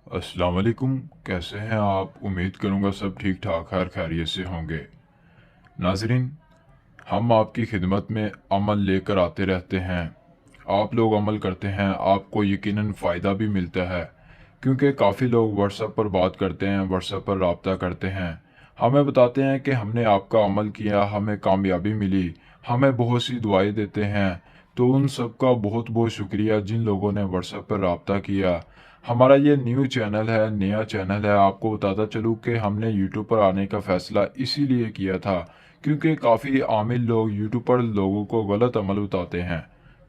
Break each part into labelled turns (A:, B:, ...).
A: अस्सलाम वालेकुम। कैसे हैं आप? उम्मीद करूंगा सब ठीक ठाक खैर खैरियत से होंगे। नाजरीन, हम आपकी खिदमत में अमल लेकर आते रहते हैं। आप लोग अमल करते हैं, आपको यकीनन फ़ायदा भी मिलता है, क्योंकि काफ़ी लोग व्हाट्सएप पर बात करते हैं, व्हाट्सएप पर रब्ता करते हैं, हमें बताते हैं कि हमने आपका अमल किया, हमें कामयाबी मिली, हमें बहुत सी दुआएं देते हैं। तो उन सब का बहुत बहुत शुक्रिया जिन लोगों ने व्हाट्सएप पर रब्ता किया। हमारा ये न्यू चैनल है, नया चैनल है। आपको बताता चलूँ कि हमने यूट्यूब पर आने का फ़ैसला इसीलिए किया था क्योंकि काफ़ी आमिल लोग यूट्यूब पर लोगों को गलत अमल बताते हैं,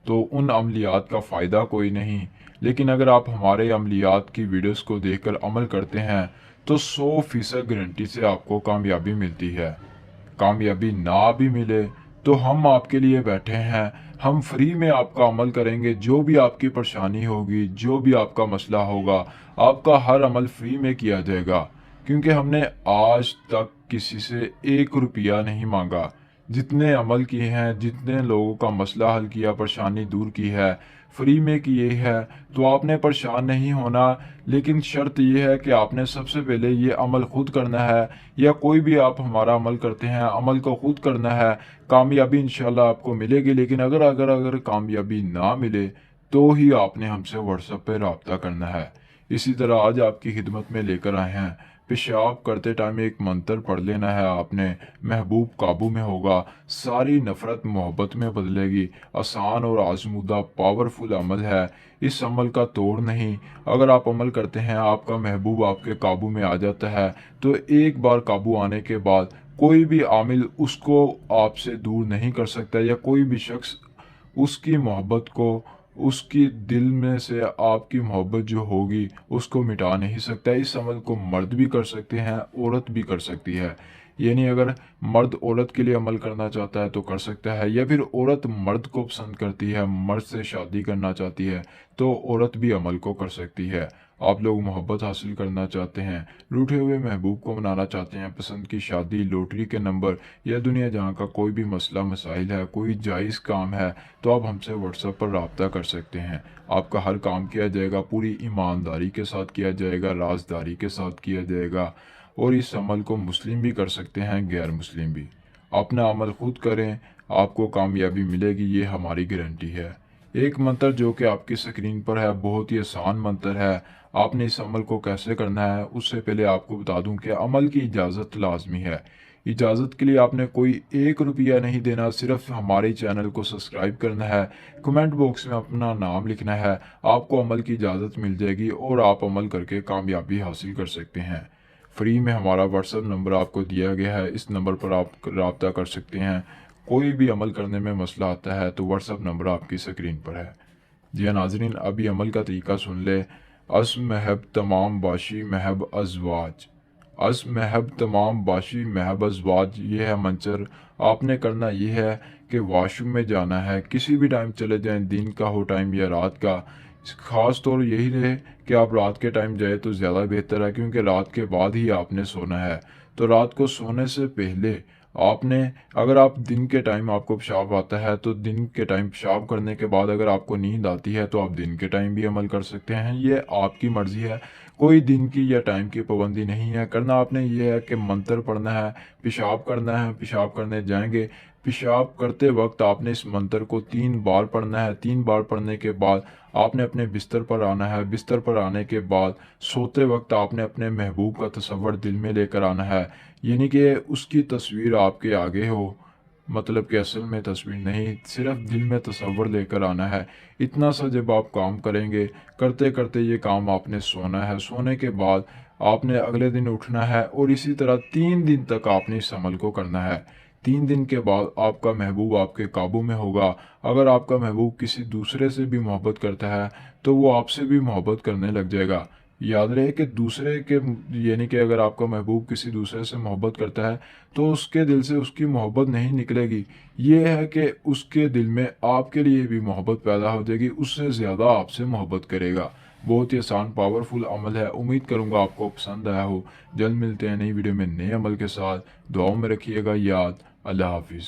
A: तो उन अमलियात का फ़ायदा कोई नहीं। लेकिन अगर आप हमारे अमलियात की वीडियोस को देखकर अमल करते हैं तो 100% गारंटी से आपको कामयाबी मिलती है। कामयाबी ना भी मिले तो हम आपके लिए बैठे हैं। हम फ्री में आपका अमल करेंगे। जो भी आपकी परेशानी होगी, जो भी आपका मसला होगा, आपका हर अमल फ्री में किया जाएगा, क्योंकि हमने आज तक किसी से 1 रुपया नहीं मांगा। जितने अमल किए हैं, जितने लोगों का मसला हल किया, परेशानी दूर की है, फ्री में किए है, तो आपने परेशान नहीं होना। लेकिन शर्त यह है कि आपने सबसे पहले ये अमल खुद करना है, या कोई भी आप हमारा अमल करते हैं, अमल को खुद करना है। कामयाबी इंशाल्लाह आपको मिलेगी। लेकिन अगर अगर अगर कामयाबी ना मिले तो ही आपने हमसे व्हाट्सएप पे रब्ता करना है। इसी तरह आज आपकी खिदमत में लेकर आए हैं, पेशाब करते टाइम एक मंत्र पढ़ लेना है आपने। महबूब काबू में होगा, सारी नफरत मोहब्बत में बदलेगी। आसान और आजमूदा पावरफुल अमल है, इस अमल का तोड़ नहीं। अगर आप अमल करते हैं, आपका महबूब आपके काबू में आ जाता है, तो एक बार काबू आने के बाद कोई भी आमिल उसको आपसे दूर नहीं कर सकता, या कोई भी शख्स उसकी मोहब्बत को, उसकी दिल में से आपकी मोहब्बत जो होगी उसको मिटा नहीं सकता। इस अमल को मर्द भी कर सकते हैं, औरत भी कर सकती है। यानी अगर मर्द औरत के लिए अमल करना चाहता है तो कर सकता है, या फिर औरत मर्द को पसंद करती है, मर्द से शादी करना चाहती है, तो औरत भी अमल को कर सकती है। आप लोग मोहब्बत हासिल करना चाहते हैं, रूठे हुए महबूब को मनाना चाहते हैं, पसंद की शादी, लॉटरी के नंबर, या दुनिया जहाँ का कोई भी मसला मसाइल है, कोई जायज़ काम है, तो आप हमसे व्हाट्सएप पर रब्ता कर सकते हैं। आपका हर काम किया जाएगा, पूरी ईमानदारी के साथ किया जाएगा, राजदारी के साथ किया जाएगा। और इस अमल को मुस्लिम भी कर सकते हैं, गैर मुस्लिम भी। अपना अमल खुद करें, आपको कामयाबी मिलेगी, ये हमारी गारंटी है। एक मंत्र जो कि आपकी स्क्रीन पर है, बहुत ही आसान मंत्र है। आपने इस अमल को कैसे करना है, उससे पहले आपको बता दूं कि अमल की इजाज़त लाजमी है। इजाज़त के लिए आपने कोई 1 रुपया नहीं देना, सिर्फ हमारे चैनल को सब्सक्राइब करना है, कमेंट बॉक्स में अपना नाम लिखना है, आपको अमल की इजाज़त मिल जाएगी और आप अमल करके कामयाबी हासिल कर सकते हैं। फ्री में हमारा व्हाट्सएप नंबर आपको दिया गया है, इस नंबर पर आप रब्ता कर सकते हैं। कोई भी अमल करने में मसला आता है तो व्हाट्सएप नंबर आपकी स्क्रीन पर है। जी हाँ नाजरीन, अभी अमल का तरीका सुन ले। अस महब तमाम बाशी महब अजवाज, अस महब तमाम बाशी महब अजवाज, ये है मंत्र। आपने करना ये है कि वॉशरूम में जाना है, किसी भी टाइम चले जाएं, दिन का हो टाइम या रात का। ख़ास तौर यही रहे कि आप रात के टाइम जाए तो ज़्यादा बेहतर है, क्योंकि रात के बाद ही आपने सोना है। तो रात को सोने से पहले आपने, अगर आप दिन के टाइम आपको पेशाब आता है तो दिन के टाइम पेशाब करने के बाद अगर आपको नींद आती है तो आप दिन के टाइम भी अमल कर सकते हैं। ये आपकी मर्ज़ी है, कोई दिन की या टाइम की पाबंदी नहीं है। करना आपने ये है कि मंत्र पढ़ना है, पेशाब करना है, पेशाब करने जाएंगे, पेशाब करते वक्त आपने इस मंत्र को 3 बार पढ़ना है। 3 बार पढ़ने के बाद आपने अपने बिस्तर पर आना है। बिस्तर पर आने के बाद सोते वक्त आपने अपने महबूब का तस्वर दिल में लेकर आना है, यानी कि उसकी तस्वीर आपके आगे हो, मतलब कि असल में तस्वीर नहीं, सिर्फ दिल में तस्वर लेकर आना है। इतना सा जब आप काम करेंगे, करते करते ये काम आपने सोना है। सोने के बाद आपने अगले दिन उठना है और इसी तरह 3 दिन तक आपने इस अमल को करना है। 3 दिन के बाद आपका महबूब आपके काबू में होगा। अगर आपका महबूब किसी दूसरे से भी मोहब्बत करता है तो वो आपसे भी मोहब्बत करने लग जाएगा। याद रहे कि दूसरे के, यानी कि अगर आपका महबूब किसी दूसरे से मोहब्बत करता है तो उसके दिल से उसकी मोहब्बत नहीं निकलेगी। ये है कि उसके दिल में आपके लिए भी मोहब्बत पैदा हो जाएगी, उससे ज़्यादा आपसे मोहब्बत करेगा। बहुत ही आसान पावरफुल अमल है। उम्मीद करूँगा आपको पसंद आया हो। जल्द मिलते हैं नई वीडियो में नए अमल के साथ। दुआओं में रखिएगा याद। अल्लाह हाफिज़।